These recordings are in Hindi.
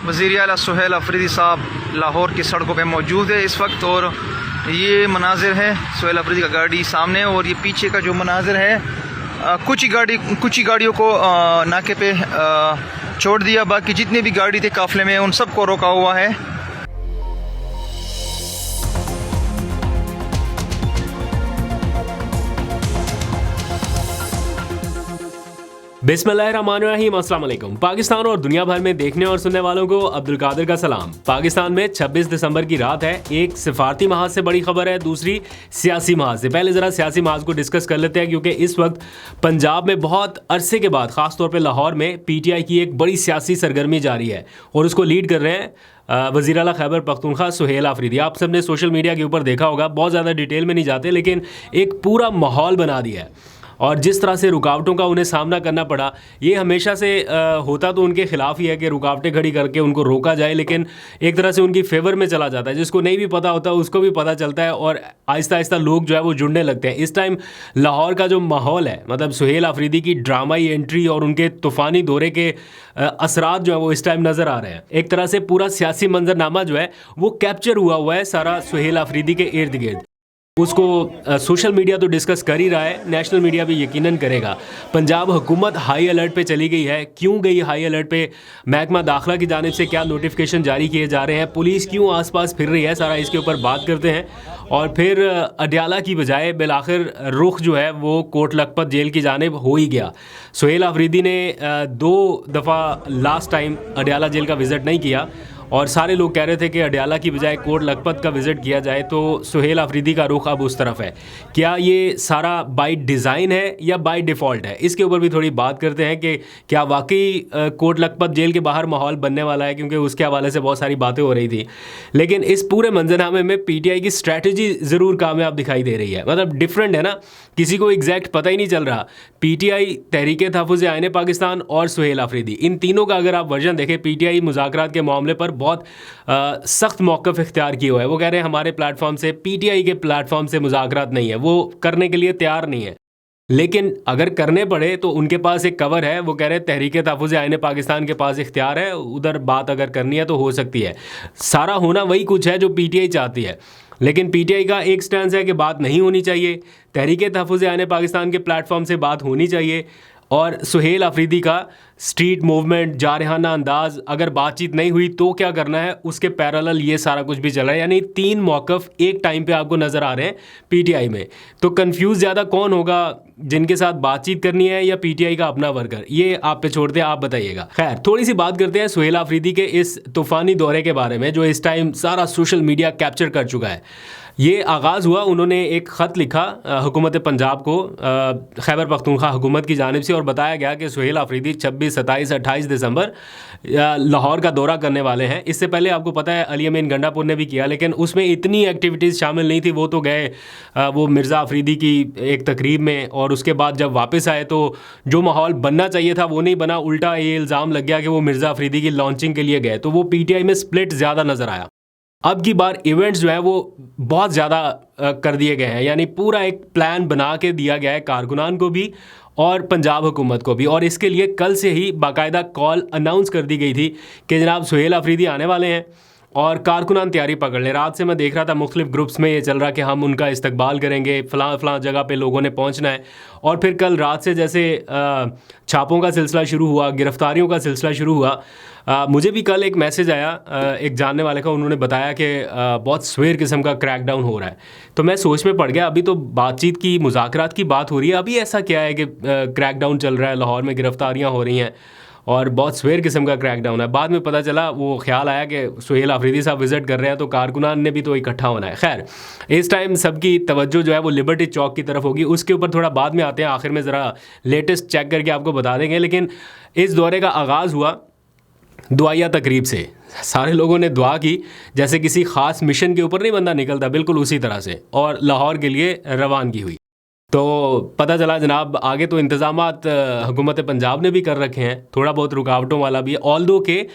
वज़ीर आला सुहेल अफरीदी साहब लाहौर की सड़कों पे मौजूद है इस वक्त, और ये मनाजिर है सुहेल अफरीदी का गाड़ी सामने, और ये पीछे का जो मनाजिर है कुछ ही गाड़ियों को नाके पे छोड़ दिया, बाकी जितने भी गाड़ी थे काफ़िले में उन सबको रोका हुआ है। बिस्मिल्लाहिर्रहमानिर्रहीम, अस्सलाम वालेकुम। पाकिस्तान और दुनिया भर में देखने और सुनने वालों को अब्दुल कादिर का सलाम। पाकिस्तान में 26 दिसंबर की रात है। एक सिफारती महाज से बड़ी खबर है, दूसरी सियासी महाज से। पहले ज़रा सियासी महाज को डिस्कस कर लेते हैं, क्योंकि इस वक्त पंजाब में बहुत अरसे के बाद ख़ासतौर पर लाहौर में PTI की एक बड़ी सियासी सरगर्मी जारी है और उसको लीड कर रहे हैं वज़ीर आला खैबर पख्तूनख्वा सुहेल अफरीदी। आप सब ने सोशल मीडिया के ऊपर देखा होगा, बहुत ज़्यादा डिटेल में नहीं जाते, लेकिन एक पूरा माहौल बना दिया है। और जिस तरह से रुकावटों का उन्हें सामना करना पड़ा, ये हमेशा से होता तो उनके खिलाफ ही है कि रुकावटें खड़ी करके उनको रोका जाए, लेकिन एक तरह से उनकी फेवर में चला जाता है। जिसको नहीं भी पता होता उसको भी पता चलता है और आहिस्ता आहिस्ता लोग जो है वो जुड़ने लगते हैं। इस टाइम लाहौर का जो माहौल है, मतलब सुहेल अफरीदी की ड्रामाई एंट्री और उनके तूफ़ानी दौरे के असरात जो है वो इस टाइम नज़र आ रहे हैं। एक तरह से पूरा सियासी मंजरनामा जो है वो कैप्चर हुआ है सारा सुहेल अफरीदी के इर्द गिर्द। उसको सोशल मीडिया तो डिस्कस कर ही रहा है, नेशनल मीडिया भी यकीनन करेगा। पंजाब हुकूमत हाई अलर्ट पे चली गई है। क्यों गई हाई अलर्ट पे? महकमा दाखिला की जानिब से क्या नोटिफिकेशन जारी किए जा रहे हैं? पुलिस क्यों आसपास फिर रही है? सारा इसके ऊपर बात करते हैं। और फिर अडयाला की बजाय बिलाखिर रुख जो है वो कोट लखपत जेल की जानिब हो ही गया। सुहेल अफरीदी ने 2 दफ़ा लास्ट टाइम अडयाला जेल का विज़िट नहीं किया और सारे लोग कह रहे थे कि अडयाला की बजाय कोट लखपत का विज़िट किया जाए, तो सुहेल अफरीदी का रुख अब उस तरफ है। क्या ये सारा बाय डिज़ाइन है या बाय डिफ़ॉल्ट है? इसके ऊपर भी थोड़ी बात करते हैं कि क्या वाकई कोट लखपत जेल के बाहर माहौल बनने वाला है, क्योंकि उसके हवाले से बहुत सारी बातें हो रही थी। लेकिन इस पूरे मंजरनामे में PTI की स्ट्रैटेजी ज़रूर कामयाब दिखाई दे रही है। मतलब डिफरेंट है ना, किसी को एग्जैक्ट पता ही नहीं चल रहा। PTI, तहरीक तहफ़्फ़ुज़ आईन पाकिस्तान और सुहेल अफरीदी, इन तीनों का अगर आप वर्जन देखें, PTI मुज़ाकरात के मामले पर बहुत सख्त मौक़िफ़ इख्तियार किया हुआ है। वो कह रहे हैं हमारे प्लेटफॉर्म से, PTI के प्लेटफॉर्म से मुज़ाकरात नहीं है, वो करने के लिए तैयार नहीं है। लेकिन अगर करने पड़े तो उनके पास एक कवर है। वो कह रहे हैं तहरीक तहफ़्फ़ुज़ आईन पाकिस्तान के पास इख्तियार है, उधर बात अगर करनी है तो हो सकती है। सारा होना वही कुछ है जो PTI चाहती है, लेकिन PTI का एक स्टैंस है कि बात नहीं होनी चाहिए। तहरीक तहफ़्फ़ुज़ आईन पाकिस्तान के प्लेटफॉर्म से बात होनी चाहिए। और सुहेल अफरीदी का स्ट्रीट मूवमेंट, जारहाना अंदाज़, अगर बातचीत नहीं हुई तो क्या करना है, उसके पैरेलल ये सारा कुछ भी चल रहा है। यानी 3 मौक़िफ़ एक टाइम पे आपको नज़र आ रहे हैं PTI में। तो कंफ्यूज ज़्यादा कौन होगा, जिनके साथ बातचीत करनी है या PTI का अपना वर्कर? ये आप पे छोड़ते हैं, आप बताइएगा। खैर, थोड़ी सी बात करते हैं सुहेल अफरीदी के इस तूफ़ानी दौरे के बारे में, जो इस टाइम सारा सोशल मीडिया कैप्चर कर चुका है। ये आगाज़ हुआ, उन्होंने एक ख़त लिखा हुकूमत पंजाब को, खैबर पख्तूनख्वा हुकूमत की जानिब से, और बताया गया कि सुहेल अफरीदी 26, 27, 28 दिसंबर लाहौर का दौरा करने वाले हैं। इससे पहले आपको पता है अली अमीन गंडापुर ने भी किया, लेकिन उसमें इतनी एक्टिविटीज़ शामिल नहीं थी। वो तो गए वो मिर्ज़ा अफरीदी की एक तकरीब में, और उसके बाद जब वापस आए तो जो माहौल बनना चाहिए था वो नहीं बना। उल्टा ये इल्ज़ाम लग गया कि वो मिर्ज़ा अफरीदी की लॉन्चिंग के लिए गए, तो वो PTI में स्प्लिट ज़्यादा नज़र आया। अब की बार इवेंट्स जो है वो बहुत ज़्यादा कर दिए गए हैं, यानी पूरा एक प्लान बना के दिया गया है कारकुनान को भी और पंजाब हुकूमत को भी। और इसके लिए कल से ही बाकायदा कॉल अनाउंस कर दी गई थी कि जनाब सुहेल अफरीदी आने वाले हैं और कारकुनान तैयारी पकड़ लें। रात से मैं देख रहा था मुख्तलिफ ग्रुप्स में ये चल रहा कि हम उनका इस्तकबाल करेंगे, फ़लाँ जगह पे लोगों ने पहुंचना है। और फिर कल रात से जैसे छापों का सिलसिला शुरू हुआ, गिरफ्तारियों का सिलसिला शुरू हुआ, मुझे भी कल एक मैसेज आया एक जानने वाले का, उन्होंने बताया कि बहुत स्वेर किस्म का क्रैकडाउन हो रहा है। तो मैं सोच में पड़ गया, अभी तो बातचीत की, मुज़ाकरात की बात हो रही है, अभी ऐसा क्या है कि क्रैकडाउन चल रहा है, लाहौर में गिरफ्तारियाँ हो रही हैं और बहुत स्वेर किस्म का क्रैकडाउन है। बाद में पता चला, वो ख्याल आया कि सुहेल अफरीदी साहब विज़िट कर रहे हैं तो कारकुनान ने भी तो इकट्ठा होना है। खैर, इस टाइम सबकी तवज्जो जो है वो लिबर्टी चौक की तरफ होगी, उसके ऊपर थोड़ा बाद में आते हैं। आखिर में ज़रा लेटेस्ट चेक करके आपको बता देंगे। लेकिन इस दौरे का आगाज़ हुआ दुआया तकरीब से। सारे लोगों ने दुआ की, जैसे किसी ख़ास मिशन के ऊपर नहीं बंदा निकलता, बिल्कुल उसी तरह से, और लाहौर के लिए रवानगी हुई। तो पता चला जनाब आगे तो इंतज़ामात हुकूमत पंजाब ने भी कर रखे हैं, थोड़ा बहुत रुकावटों वाला भी। ऑल्दो के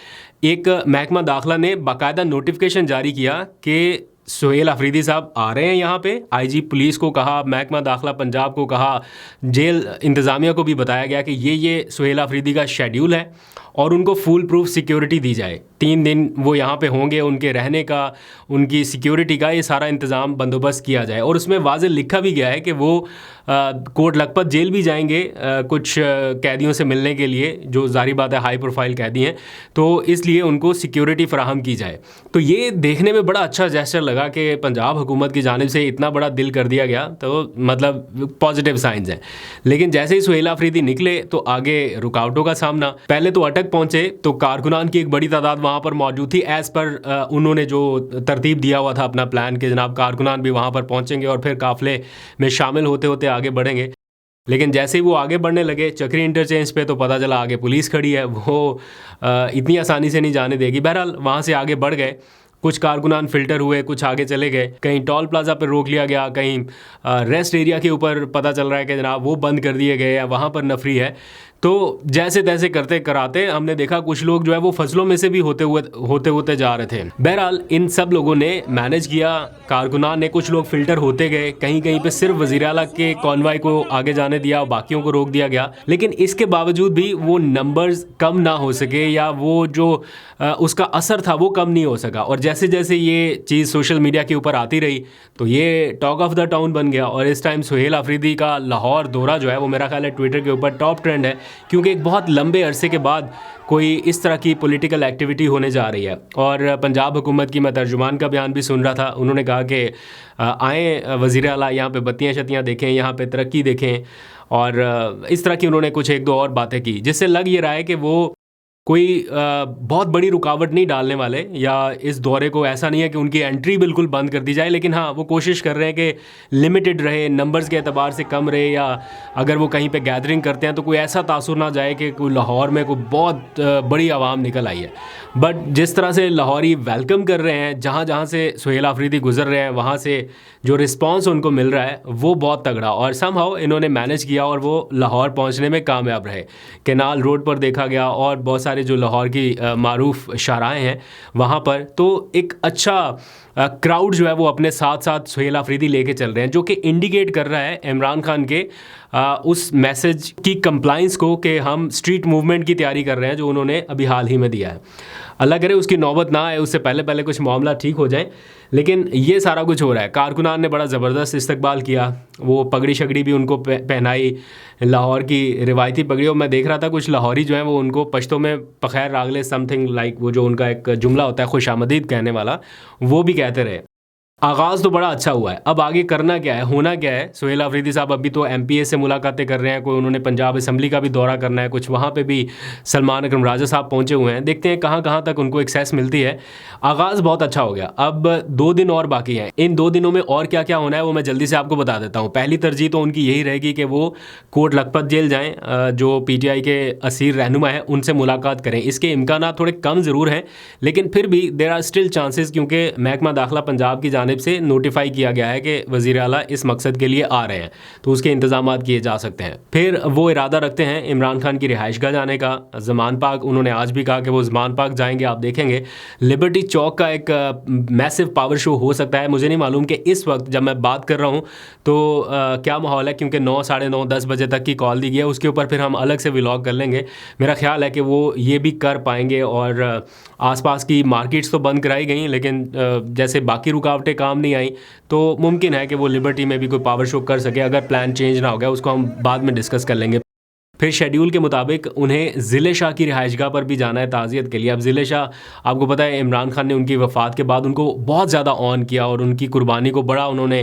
एक महकमा दाखिला ने बाकायदा नोटिफिकेशन जारी किया कि सुहेल अफरीदी साहब आ रहे हैं यहाँ पे। IG पुलिस को कहा, महकमा दाखिला पंजाब को कहा, जेल इंतज़ामिया को भी बताया गया कि ये सुहेल अफरीदी का शेड्यूल है और उनको फुल प्रूफ सिक्योरिटी दी जाए। 3 दिन वो यहाँ पे होंगे, उनके रहने का, उनकी सिक्योरिटी का ये सारा इंतज़ाम बंदोबस्त किया जाए। और उसमें वाज़े लिखा भी गया है कि वो कोट लखपत जेल भी जाएंगे कुछ कैदियों से मिलने के लिए, जो ज़ाहिर बात है हाई प्रोफाइल कैदी हैं, तो इसलिए उनको सिक्योरिटी फराहम की जाए। तो ये देखने में बड़ा अच्छा जेस्चर लगा कि पंजाब हुकूमत की जानिब से इतना बड़ा दिल कर दिया गया, तो मतलब पॉजिटिव साइंस हैं। लेकिन जैसे ही सुहेल आफरीदी निकले तो आगे रुकावटों का सामना। पहले तो अटक पहुंचे तो कारकुनान की एक बड़ी तादाद वहाँ पर मौजूद थी, एज़ पर उन्होंने जो तरतीब दिया हुआ था अपना प्लान कि जनाब कारकुनान भी वहाँ पर पहुँचेंगे और फिर काफ़िले में शामिल होते होते आगे बढ़ेंगे। लेकिन जैसे ही वो आगे बढ़ने लगे चक्री इंटरचेंज पे, तो पता चला आगे पुलिस खड़ी है, वो इतनी आसानी से नहीं जाने देगी। बहरहाल वहाँ से आगे बढ़ गए, कुछ कारकुनान फ़िल्टर हुए, कुछ आगे चले गए, कहीं टोल प्लाजा पर रोक लिया गया, कहीं रेस्ट एरिया के ऊपर पता चल रहा है कि जनाब वो बंद कर दिए गए या वहाँ पर नफरी है। तो जैसे तैसे करते कराते हमने देखा कुछ लोग जो है वो फसलों में से भी होते जा रहे थे। बहरहाल इन सब लोगों ने मैनेज किया, कारकुनान ने, कुछ लोग फ़िल्टर होते गए, कहीं कहीं पे सिर्फ वज़ीर आला के कॉन्वाय को आगे जाने दिया, बाकियों को रोक दिया गया। लेकिन इसके बावजूद भी वो नंबर्स कम ना हो सके, या वो जो उसका असर था वो कम नहीं हो सका। और जैसे जैसे ये चीज़ सोशल मीडिया के ऊपर आती रही तो ये टॉक ऑफ द टाउन बन गया। और इस टाइम सुहेल आफरीदी का लाहौर दौरा जो है वो मेरा ख्याल है ट्विटर के ऊपर टॉप ट्रेंड है, क्योंकि एक बहुत लंबे अरसे के बाद कोई इस तरह की पॉलिटिकल एक्टिविटी होने जा रही है। और पंजाब हुकूमत की, मैं तर्जुमान का बयान भी सुन रहा था, उन्होंने कहा कि आएँ वज़ीर आला, यहाँ पे बत्तियाँ शत्तियाँ देखें, यहाँ पे तरक्की देखें, और इस तरह की उन्होंने कुछ एक दो और बातें की, जिससे लग ये रहा है कि वो कोई बहुत बड़ी रुकावट नहीं डालने वाले, या इस दौरे को ऐसा नहीं है कि उनकी एंट्री बिल्कुल बंद कर दी जाए। लेकिन हाँ, वो कोशिश कर रहे हैं कि लिमिटेड रहे, नंबर्स के एतबार से कम रहे, या अगर वो कहीं पे गैदरिंग करते हैं तो कोई ऐसा तासुर ना जाए कि कोई लाहौर में कोई बहुत बड़ी आवाम निकल आई है। बट जिस तरह से लाहौरी वेलकम कर रहे हैं, जहाँ जहाँ से सुहेल आफरीदी गुजर रहे हैं, वहाँ से जो रिस्पांस उनको मिल रहा है वो बहुत तगड़ा, और समहाउ इन्होंने मैनेज किया और वो लाहौर पहुँचने में कामयाब रहे। कैनाल रोड पर देखा गया और बहुत सारे जो लाहौर की मारूफ शाहराएँ हैं वहाँ पर, तो एक अच्छा क्राउड जो है वो अपने साथ साथ सुहेल आफरीदी लेके चल रहे हैं, जो कि इंडिकेट कर रहा है इमरान खान के उस मैसेज की कंप्लाइंस को कि हम स्ट्रीट मूवमेंट की तैयारी कर रहे हैं, जो उन्होंने अभी हाल ही में दिया है। अल्लाह करे उसकी नौबत ना आए, उससे पहले पहले कुछ मामला ठीक हो जाए। लेकिन ये सारा कुछ हो रहा है। कारकुनान ने बड़ा ज़बरदस्त इस्तकबाल किया, वो पगड़ी शगड़ी भी उनको पहनाई, लाहौर की रिवायती पगड़ी। और मैं देख रहा था कुछ लाहौरी जो हैं वो उनको पश्तो में पखैर रागले समथिंग लाइक, वो जो उनका एक जुमला होता है खुशामदीद कहने वाला, वो भी कहते रहे। आगाज़ तो बड़ा अच्छा हुआ है, अब आगे करना क्या है, होना क्या है। सुहेल आफरीदी साहब अभी तो MPA से मुलाकातें कर रहे हैं, कोई उन्होंने पंजाब असम्बली का भी दौरा करना है, कुछ वहाँ पे भी सलमान अकरम राजा साहब पहुँचे हुए हैं। देखते हैं कहाँ कहाँ तक उनको एक्सेस मिलती है। आगाज़ बहुत अच्छा हो गया, अब 2 दिन और बाकी हैं। इन 2 दिनों में और क्या क्या होना है वो मैं जल्दी से आपको बता देता हूँ। पहली तरजीह तो उनकी यही रहेगी कि वो कोट लखपत जेल जाएँ, जो PTI के असीर रहनुमा हैं उनसे मुलाकात करें। इसके इम्कानात थोड़े कम ज़रूर हैं, लेकिन फिर भी देर आर स्टिल चांसेस, क्योंकि महकमा दाखिला पंजाब की जानिब से नोटिफाई किया गया है कि वज़ीर आला इस मकसद के लिए आ रहे हैं, तो उसके इंतजामात किए जा सकते हैं। फिर वो इरादा रखते हैं इमरान खान की रिहाइशगाह जाने का, ज़मान पार्क। उन्होंने आज भी कहा कि वो ज़मान पार्क जाएंगे। आप देखेंगे लिबर्टी चौक का एक मैसिव पावर शो हो सकता है। मुझे नहीं मालूम कि इस वक्त जब मैं बात कर रहा हूँ तो क्या माहौल है, क्योंकि 9, साढ़े 9, 10 बजे तक की कॉल दी गई है। उसके ऊपर फिर हम अलग से व्लॉग कर लेंगे। मेरा ख्याल है कि वो ये भी कर पाएंगे। और आसपास की मार्केट्स तो बंद कराई गई, लेकिन जैसे बाकी रुकावटें काम नहीं आई, तो मुमकिन है कि वो लिबर्टी में भी कोई पावर शो कर सके, अगर प्लान चेंज ना हो गया। उसको हम बाद में डिस्कस कर लेंगे। फिर शेड्यूल के मुताबिक उन्हें ज़िले शाह की रिहाइशगाह पर भी जाना है ताज़ियत के लिए। अब ज़िले शाह आपको पता है इमरान खान ने उनकी वफ़ात के बाद उनको बहुत ज़्यादा ऑन किया और उनकी कुर्बानी को बड़ा उन्होंने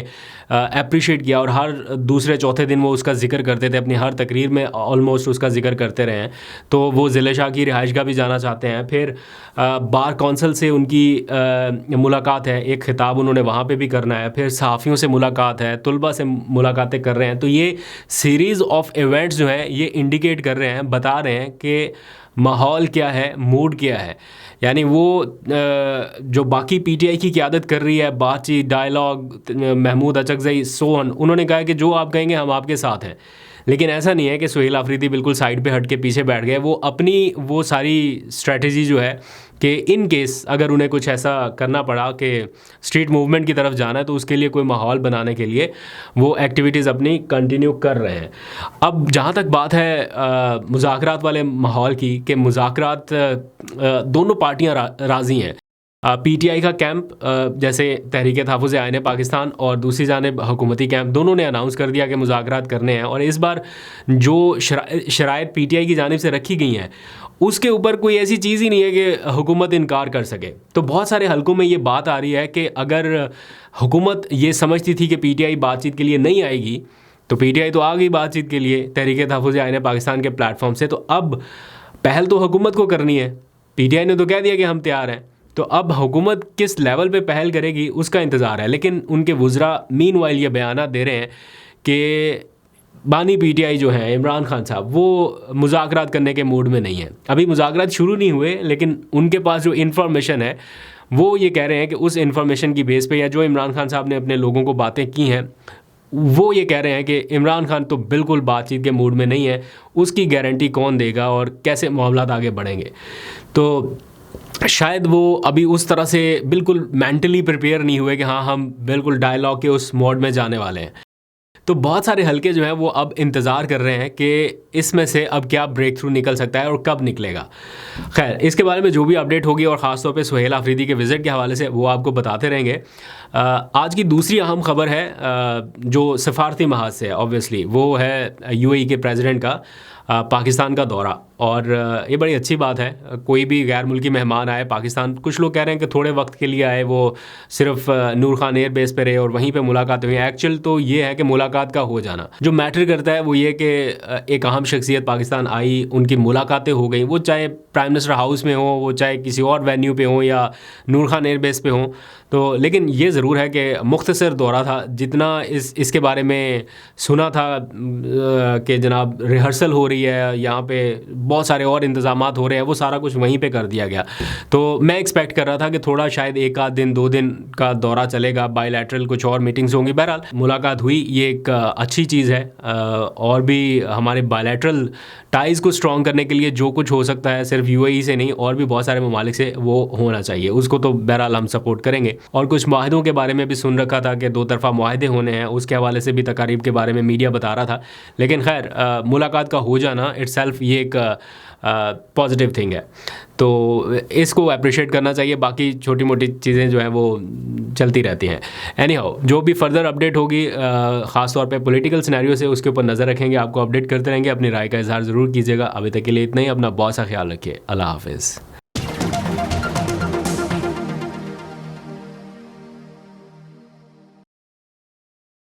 अप्रिशिएट किया, और हर दूसरे चौथे दिन वो उसका जिक्र करते थे, अपनी हर तकरीर में ऑलमोस्ट उसका जिक्र करते रहे हैं। तो वो ज़िले शाह की रिहाइशगाह भी जाना चाहते हैं। फिर बार कौंसल से उनकी मुलाकात है, एक ख़िताब उन्होंने वहाँ पे भी करना है। फिर सहाफ़ियों से मुलाकात है, तुलबा से मुलाकातें कर रहे हैं। तो ये सीरीज़ ऑफ इवेंट्स जो हैं ये इंडिकेट कर रहे हैं, बता रहे हैं कि माहौल क्या है, मूड क्या है। यानी वो जो बाकी PTI की क़यादत कर रही है, बातचीत, डायलॉग, महमूद अचकज़ई, सोहन, उन्होंने कहा कि जो आप कहेंगे हम आपके साथ हैं। लेकिन ऐसा नहीं है कि सुहेल आफरीदी बिल्कुल साइड पे हट के पीछे बैठ गए। वो अपनी वो सारी स्ट्रेटजी जो है कि इन केस अगर उन्हें कुछ ऐसा करना पड़ा कि स्ट्रीट मूवमेंट की तरफ जाना है तो उसके लिए कोई माहौल बनाने के लिए वो एक्टिविटीज़ अपनी कंटिन्यू कर रहे हैं। अब जहाँ तक बात है मुज़ाकरात वाले माहौल की, कि मुज़ाकरात दोनों पार्टियाँ राज़ी हैं। पीटीआई का कैंप जैसे तहरीक तहफ़्फ़ुज़ आईन पाकिस्तान और दूसरी जानिब हुकूमती कैंप, दोनों ने अनाउंस कर दिया कि मुज़ाकरात करने हैं। और इस बार जो शराइत पीटीआई की जानिब से रखी गई हैं उसके ऊपर कोई ऐसी चीज़ ही नहीं है कि हुकूमत इनकार कर सके। तो बहुत सारे हलकों में ये बात आ रही है कि अगर हुकूमत ये समझती थी कि पीटीआई बातचीत के लिए नहीं आएगी, तो पीटीआई तो आ गई बातचीत के लिए तहरीक तहफ़्फ़ुज़ आईन पाकिस्तान के प्लेटफॉर्म से। तो अब पहल तो हुकूमत को करनी है। पीटीआई ने तो कह दिया कि हम तैयार हैं, तो अब हुकूमत किस लेवल पे पहल करेगी उसका इंतज़ार है। लेकिन उनके वुज़रा मीनवाइल ये बयानात दे रहे हैं कि बानी पीटीआई जो हैं इमरान खान साहब, वो मुज़ाकरात करने के मूड में नहीं है। अभी मुज़ाकरात शुरू नहीं हुए, लेकिन उनके पास जो इन्फॉर्मेशन है वो ये कह रहे हैं कि उस इन्फॉर्मेशन की बेस पे, या जो इमरान खान साहब ने अपने लोगों को बातें की हैं, वो ये कह रहे हैं कि इमरान खान तो बिल्कुल बातचीत के मूड में नहीं है। उसकी गारंटी कौन देगा और कैसे मामलात आगे बढ़ेंगे। तो शायद वो अभी उस तरह से बिल्कुल मेंटली प्रिपेयर नहीं हुए कि हाँ हम बिल्कुल डायलॉग के उस मोड में जाने वाले हैं। तो बहुत सारे हलके जो हैं वो अब इंतज़ार कर रहे हैं कि इसमें से अब क्या ब्रेक थ्रू निकल सकता है और कब निकलेगा। खैर, इसके बारे में जो भी अपडेट होगी और ख़ास तौर पे सुहेल आफरीदी के विज़िट के हवाले से वो आपको बताते रहेंगे। आज की दूसरी अहम खबर है जो सफारती महाज से है, ऑब्वियसली वो है यूएई के प्रेसिडेंट का पाकिस्तान का दौरा। और ये बड़ी अच्छी बात है, कोई भी गैर मुल्की मेहमान आए पाकिस्तान, कुछ लोग कह रहे हैं कि थोड़े वक्त के लिए आए, वो सिर्फ नूर खान एयर बेस पे रहे और वहीं पे मुलाकात हुई। एक्चुअल तो ये है कि मुलाकात का हो जाना जो मैटर करता है वो ये कि एक अहम शख्सियत पाकिस्तान आई, उनकी मुलाकातें हो गई, वो चाहे प्राइम मिनिस्टर हाउस में हो, वो चाहे किसी और वेन्यू पे हो या नूर खान एयर बेस पे हो। तो लेकिन ये ज़रूर है कि मुख्तसर दौरा था। जितना इसके बारे में सुना था कि जनाब रिहर्सल हो रही है, यहाँ पे बहुत सारे और इंतज़ामात हो रहे हैं, वो सारा कुछ वहीं पे कर दिया गया। तो मैं एक्सपेक्ट कर रहा था कि थोड़ा शायद एक आध दिन 2 दिन का दौरा चलेगा, बायलैटरल कुछ और मीटिंग्स होंगी। बहरहाल मुलाकात हुई, ये एक अच्छी चीज़ है। और भी हमारे बायलैटरल टाइज़ को स्ट्रॉन्ग करने के लिए जो कुछ हो सकता है, सिर्फ यूएई से नहीं और भी बहुत सारे ममालिक से, वो होना चाहिए। उसको तो बहरहाल हम सपोर्ट करेंगे। और कुछ माहिदों के बारे में भी सुन रखा था कि 2 तरफ़ा माहदे होने हैं, उसके हवाले से भी तकारीब के बारे में मीडिया बता रहा था। लेकिन खैर मुलाकात का हो जाना इट्सेल्फ ये एक पॉजिटिव थिंग है, तो इसको अप्रिशिएट करना चाहिए। बाकी छोटी मोटी चीज़ें जो हैं वो चलती रहती हैं। एनी हाउ, जो भी फर्दर अपडेट होगी ख़ास तौर पे पॉलिटिकल सिनेरियो से, उसके ऊपर नज़र रखेंगे, आपको अपडेट करते रहेंगे। अपनी राय का इजहार ज़रूर कीजिएगा। अभी तक के लिए इतना ही। अपना बहुत सा ख्याल रखिए। अल्लाह हाफ़िज़।